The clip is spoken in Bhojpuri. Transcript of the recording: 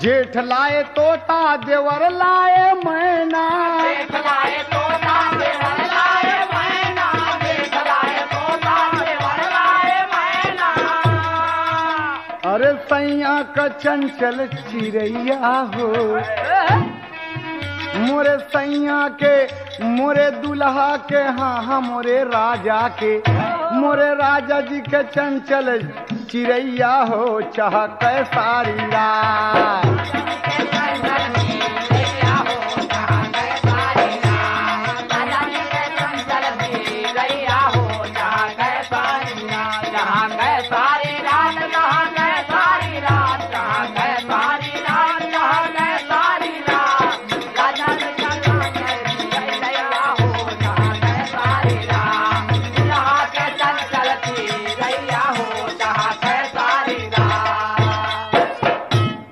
जेठ लाए तोता देवर लाए मैना, जेठ लाए तोता देवर लाए मैना, जेठ लाए तोता देवर लाए मैना। अरे सैया का चंचल चिड़ैया हो, मोरे सैया के मोरे दुल्हा के, हाँ हाँ मोरे राजा के, मोरे राजा जी के चंचल चिड़ैया हो, चाह सारी रात।